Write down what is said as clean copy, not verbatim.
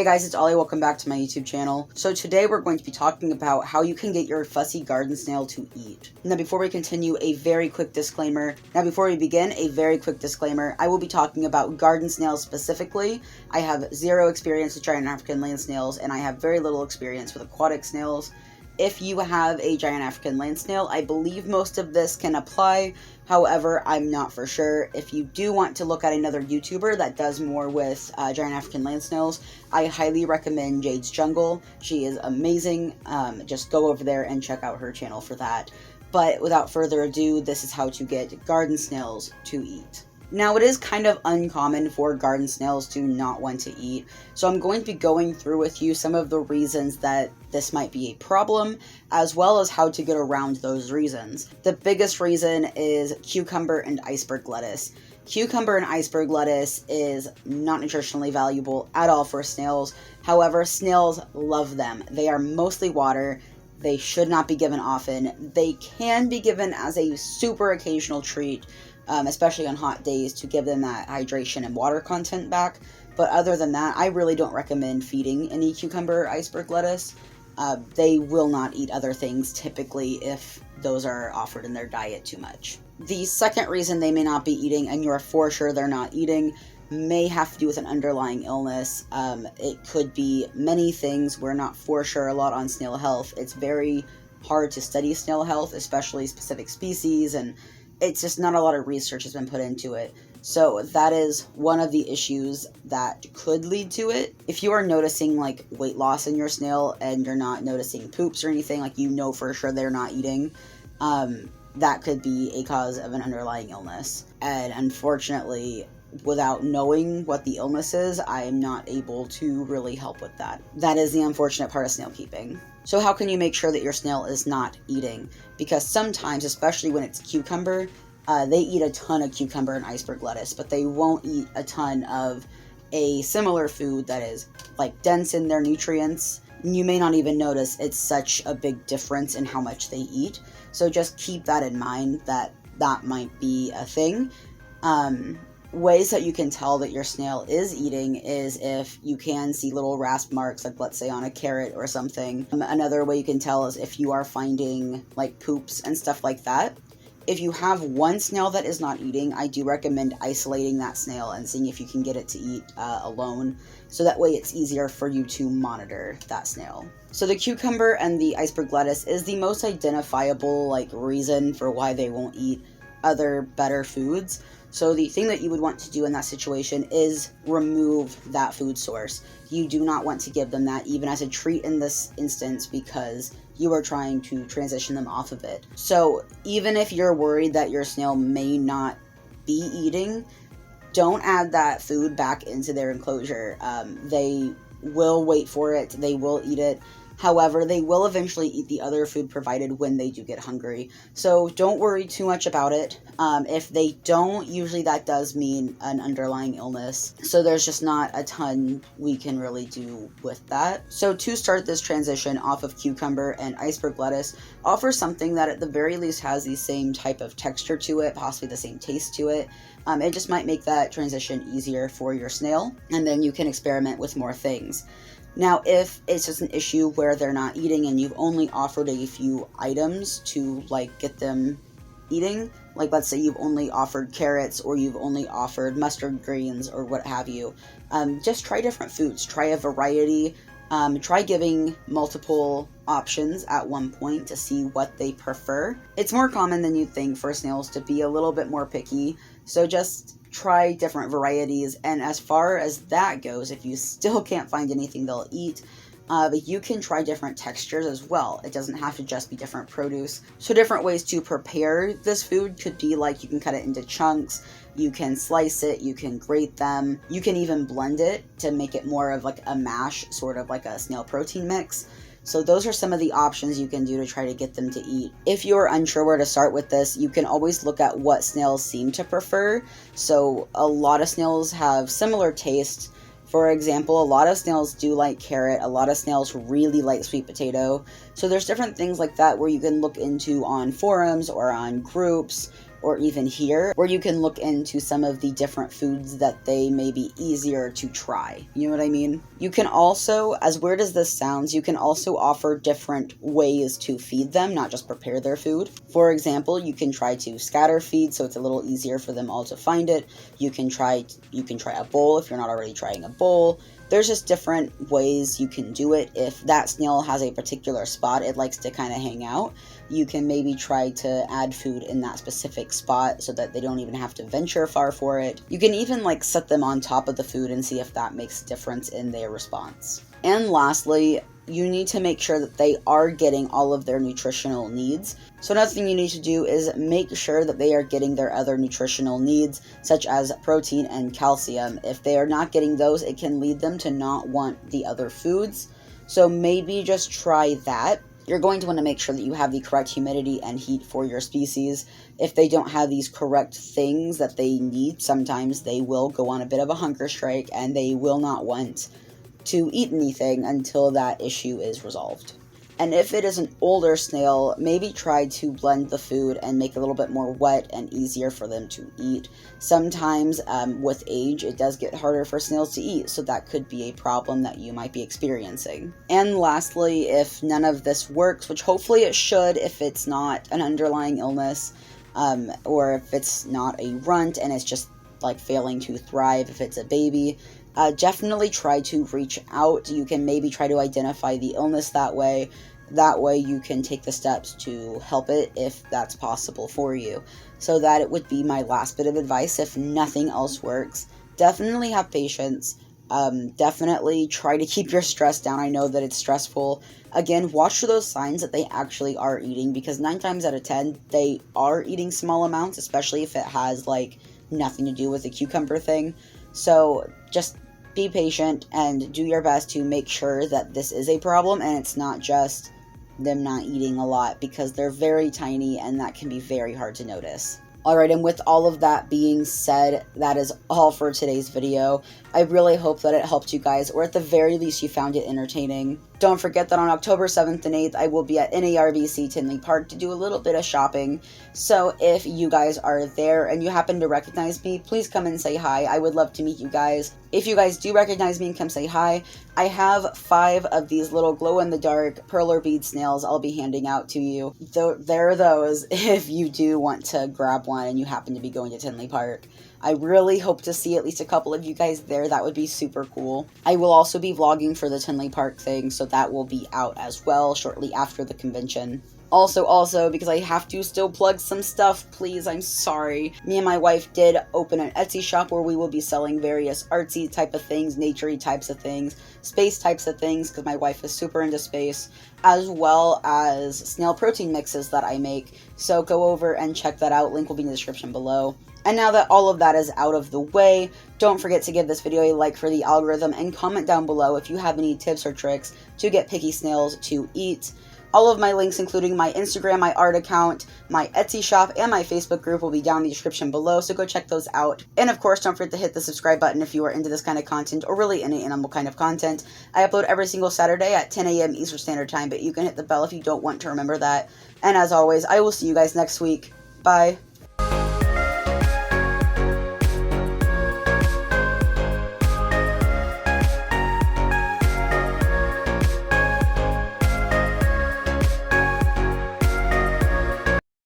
Hey guys, it's Ollie. Welcome back to my YouTube channel. So today we're going to be talking about how you can get your fussy garden snail to eat. Now before we continue, a very quick disclaimer. I will be talking about garden snails specifically. I have zero experience with giant African land snails, and I have very little experience with aquatic snails. If you have a giant African land snail, I believe most of this can apply. However, I'm not for sure. If you do want to look at another YouTuber that does more with giant African land snails, I highly recommend Jade's Jungle. She is amazing. Just go over there and check out her channel for that. But without further ado, this is how to get garden snails to eat. Now, it is kind of uncommon for garden snails to not want to eat, so I'm going to be going through with you some of the reasons that this might be a problem, as well as how to get around those reasons. The biggest reason is cucumber and iceberg lettuce. Cucumber and iceberg lettuce is not nutritionally valuable at all for snails. However, snails love them. They are mostly water. They should not be given often. They can be given as a super occasional treat, especially on hot days, to give them that hydration and water content back. But other than that, I really don't recommend feeding any cucumber or iceberg lettuce. They will not eat other things typically if those are offered in their diet too much. The second reason they may not be eating, and you're for sure they're not eating, may have to do with an underlying illness. It could be many things. We're not for sure a lot on snail health. It's very hard to study snail health, especially specific species, and it's just not a lot of research has been put into it. So that is one of the issues that could lead to it. If you are noticing like weight loss in your snail and you're not noticing poops or anything, like you know for sure they're not eating, that could be a cause of an underlying illness. And unfortunately, without knowing what the illness is, I am not able to really help with that. That is the unfortunate part of snail keeping. So how can you make sure that your snail is not eating? Because sometimes, especially when it's cucumber, they eat a ton of cucumber and iceberg lettuce, but they won't eat a ton of a similar food that is like dense in their nutrients. You may not even notice it's such a big difference in how much they eat. So just keep that in mind, that might be a thing. Ways that you can tell that your snail is eating is if you can see little rasp marks, like let's say on a carrot or something. Another way you can tell is if you are finding like poops and stuff like that. If you have one snail that is not eating, I do recommend isolating that snail and seeing if you can get it to eat alone. So that way it's easier for you to monitor that snail. So the cucumber and the iceberg lettuce is the most identifiable reason for why they won't eat other better foods. So the thing that you would want to do in that situation is remove that food source. You do not want to give them that even as a treat in this instance, because you are trying to transition them off of it. So even if you're worried that your snail may not be eating, don't add that food back into their enclosure. They will wait for it. They will eat it. However, they will eventually eat the other food provided when they do get hungry. So don't worry too much about it. If they don't, usually that does mean an underlying illness. So there's just not a ton we can really do with that. So to start this transition off of cucumber and iceberg lettuce, offer something that at the very least has the same type of texture to it, possibly the same taste to it. It just might make that transition easier for your snail, and then you can experiment with more things. Now, if it's just an issue where they're not eating and you've only offered a few items to get them eating, like let's say you've only offered carrots or you've only offered mustard greens or what have you, just try different foods. Try a variety. Try giving multiple options at one point to see what they prefer. It's more common than you'd think for snails to be a little bit more picky, so just try different varieties. And as far as that goes, if you still can't find anything they'll eat, you can try different textures as well. It doesn't have to just be different produce. So different ways to prepare this food could be you can cut it into chunks, you can slice it, you can grate them, you can even blend it to make it more of a mash, sort of like a snail protein mix. So those are some of the options you can do to try to get them to eat. If you're unsure where to start with this, you can always look at what snails seem to prefer. So a lot of snails have similar tastes. For example, a lot of snails do like carrot, a lot of snails really like sweet potato. So there's different things like that where you can look into on forums or on groups or even here, where you can look into some of the different foods that they may be easier to try. You know what I mean? You can also, as weird as this sounds, you can also offer different ways to feed them, not just prepare their food. For example, you can try to scatter feed, so it's a little easier for them all to find it. You can try a bowl if you're not already trying a bowl. There's just different ways you can do it. If that snail has a particular spot it likes to kind of hang out, you can maybe try to add food in that specific spot so that they don't even have to venture far for it. You can even like set them on top of the food and see if that makes a difference in their response. And lastly, you need to make sure that they are getting all of their nutritional needs. So another thing you need to do is make sure that they are getting their other nutritional needs, such as protein and calcium. If they are not getting those, it can lead them to not want the other foods. So maybe just try that. You're going to want to make sure that you have the correct humidity and heat for your species. If they don't have these correct things that they need, sometimes they will go on a bit of a hunger strike and they will not want to eat anything until that issue is resolved. And if it is an older snail, maybe try to blend the food and make it a little bit more wet and easier for them to eat. Sometimes with age, it does get harder for snails to eat, so that could be a problem that you might be experiencing. And lastly, if none of this works, which hopefully it should if it's not an underlying illness, or if it's not a runt and it's just like failing to thrive, if it's a baby, definitely try to reach out. You can maybe try to identify the illness that way. That way you can take the steps to help it if that's possible for you. So that it would be my last bit of advice. If nothing else works, definitely have patience. Definitely try to keep your stress down. I know that it's stressful. Again, watch for those signs that they actually are eating, because 9 times out of 10, they are eating small amounts, especially if it has like nothing to do with the cucumber thing. So just be patient and do your best to make sure that this is a problem and it's not just them not eating a lot, because they're very tiny and that can be very hard to notice. Alright, and with all of that being said, that is all for today's video. I really hope that it helped you guys, or at the very least you found it entertaining. Don't forget that on October 7th and 8th, I will be at NARBC Tinley Park to do a little bit of shopping. So if you guys are there and you happen to recognize me, please come and say hi. I would love to meet you guys. If you guys do recognize me and come say hi, I have 5 of these little glow-in-the-dark perler bead snails I'll be handing out to you. There are those if you do want to grab one and you happen to be going to Tinley Park. I really hope to see at least a couple of you guys there. That would be super cool. I will also be vlogging for the Tinley Park thing, so that will be out as well shortly after the convention. Also, because I have to still plug some stuff, please, I'm sorry. Me and my wife did open an Etsy shop where we will be selling various artsy type of things, naturey types of things, space types of things, because my wife is super into space, as well as snail protein mixes that I make. So go over and check that out. Link will be in the description below. And now that all of that is out of the way, don't forget to give this video a like for the algorithm and comment down below if you have any tips or tricks to get picky snails to eat. All of my links, including my Instagram, my art account, my Etsy shop, and my Facebook group will be down in the description below, so go check those out. And of course, don't forget to hit the subscribe button if you are into this kind of content, or really any animal kind of content. I upload every single Saturday at 10 a.m. Eastern Standard Time, but you can hit the bell if you don't want to remember that. And as always, I will see you guys next week. Bye.